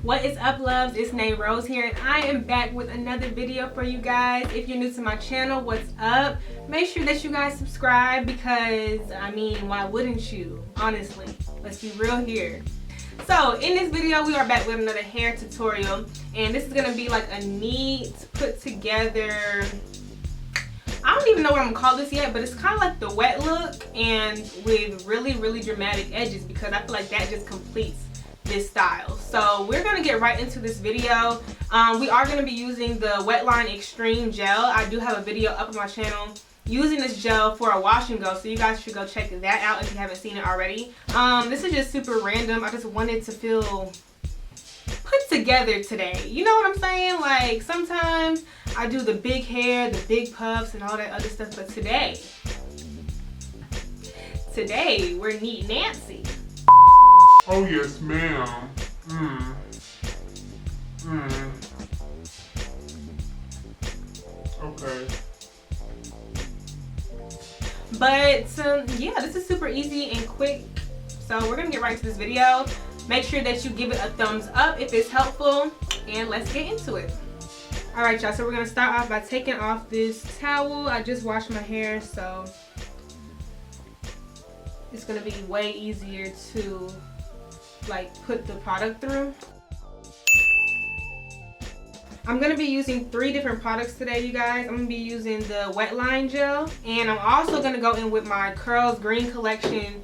What is up, loves? It's Naomi Rose here, and I am back with another video for you guys. If you're new to my channel, what's up? Make sure that you guys subscribe because, I mean, why wouldn't you? Honestly, let's be real here. So, in this video, we are back with another hair tutorial, and this is going to be like a neat, put together, I don't even know what I'm going to call this yet, but it's kind of like the wet look and with really dramatic edges because I feel like that just completes this style. So we're gonna get right into this video. We are gonna be using the Wetline Extreme Gel. I do have a video up on my channel using this gel for a wash and go, so you guys should go check that out if you haven't seen it already. This is just super random. I just wanted to feel put together today. You know what I'm saying? Like sometimes I do the big hair, the big puffs and all that other stuff, but today we're neat Nancy. Oh yes, ma'am. Okay. But yeah, this is super easy and quick. So we're gonna get right into this video. Make sure that you give it a thumbs up if it's helpful, and let's get into it. All right, y'all. So we're gonna start off by taking off this towel. I just washed my hair, so it's gonna be way easier to like put the product through. I'm gonna be using 3 different products today, you guys. I'm gonna be using the Wetline Gel, and I'm also gonna go in with my Curls Green Collection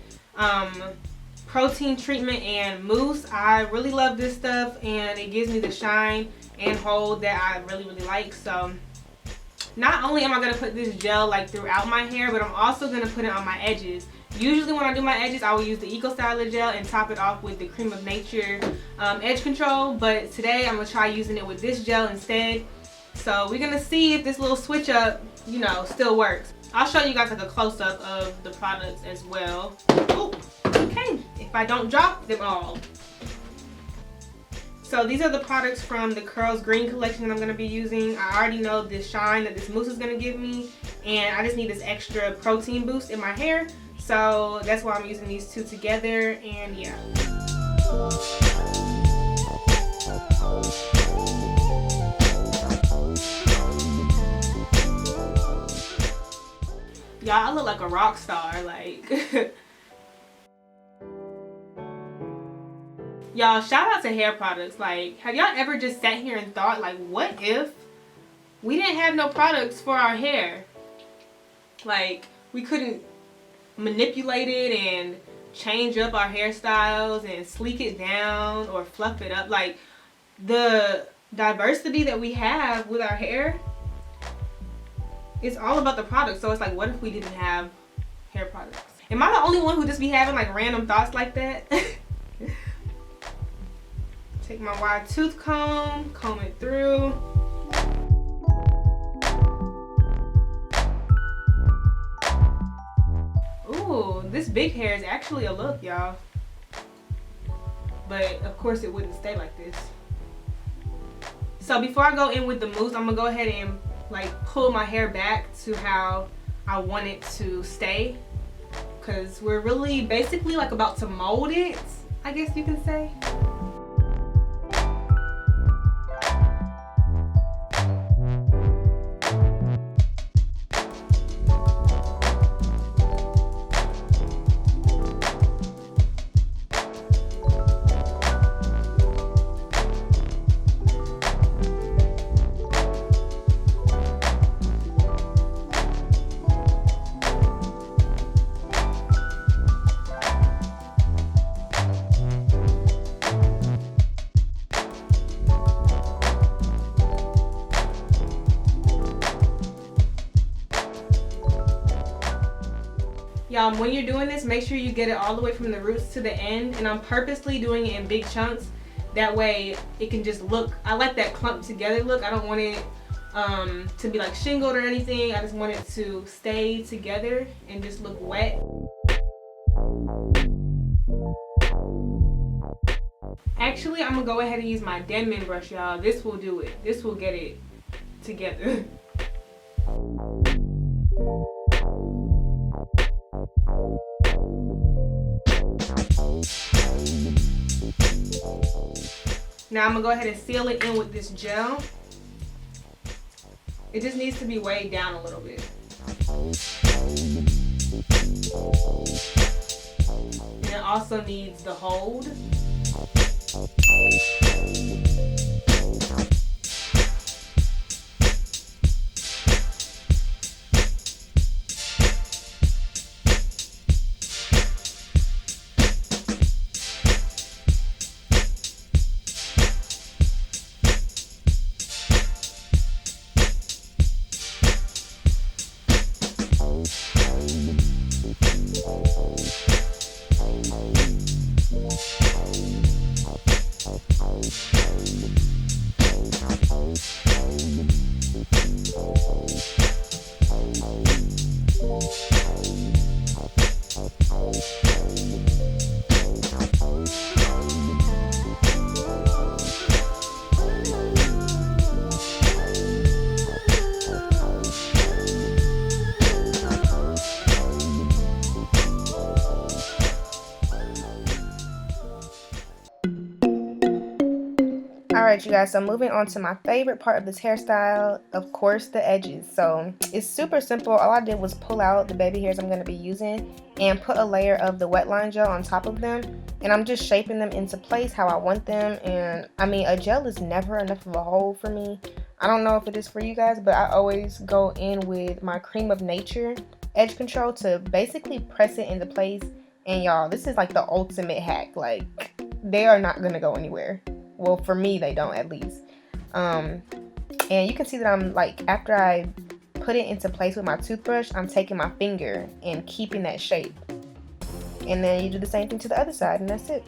protein treatment and mousse. I really love this stuff, and it gives me the shine and hold that I really like. So not only am I gonna put this gel like throughout my hair, but I'm also gonna put it on my edges. Usually when I do my edges, I will use the Eco Styler gel and top it off with the Cream of Nature edge control. But today I'm going to try using it with this gel instead. So we're going to see if this little switch up, you know, still works. I'll show you guys like a close-up of the products as well. Oh, okay, if I don't drop them all. So these are the products from the Curls Green Collection that I'm going to be using. I already know the shine that this mousse is going to give me, and I just need this extra protein boost in my hair. So that's why I'm using these 2 together, and yeah. Y'all, I look like a rock star, like. Y'all, shout out to hair products. Like, have y'all ever just sat here and thought, like, what if we didn't have no products for our hair? Like, we couldn't manipulate it and change up our hairstyles and sleek it down or fluff it up. Like, the diversity that we have with our hair, it's all about the product. So it's like, what if we didn't have hair products? Am I the only one who just be having like random thoughts like that? Take my wide tooth comb it through. Ooh, this big hair is actually a look, y'all. But of course it wouldn't stay like this. So before I go in with the mousse, I'm gonna go ahead and like pull my hair back to how I want it to stay, because we're really basically like about to mold it, I guess you can say. Y'all, when you're doing this, make sure you get it all the way from the roots to the end. And I'm purposely doing it in big chunks. That way it can just look, I like that clumped together look. I don't want it to be like shingled or anything. I just want it to stay together and just look wet. Actually, I'm gonna go ahead and use my Denman brush, y'all. This will do it. This will get it together. Now I'm gonna go ahead and seal it in with this gel. It just needs to be weighed down a little bit. And it also needs the hold. Alright you guys, so moving on to my favorite part of this hairstyle, of course the edges. So it's super simple. All I did was pull out the baby hairs I'm going to be using and put a layer of the wet line gel on top of them, and I'm just shaping them into place how I want them. And I mean, a gel is never enough of a hold for me. I don't know if it is for you guys, but I always go in with my Cream of Nature edge control to basically press it into place. And y'all, this is like the ultimate hack. Like, they are not going to go anywhere. Well, for me, they don't, at least. And you can see that I'm like, after I put it into place with my toothbrush, I'm taking my finger and keeping that shape. And then you do the same thing to the other side, and that's it.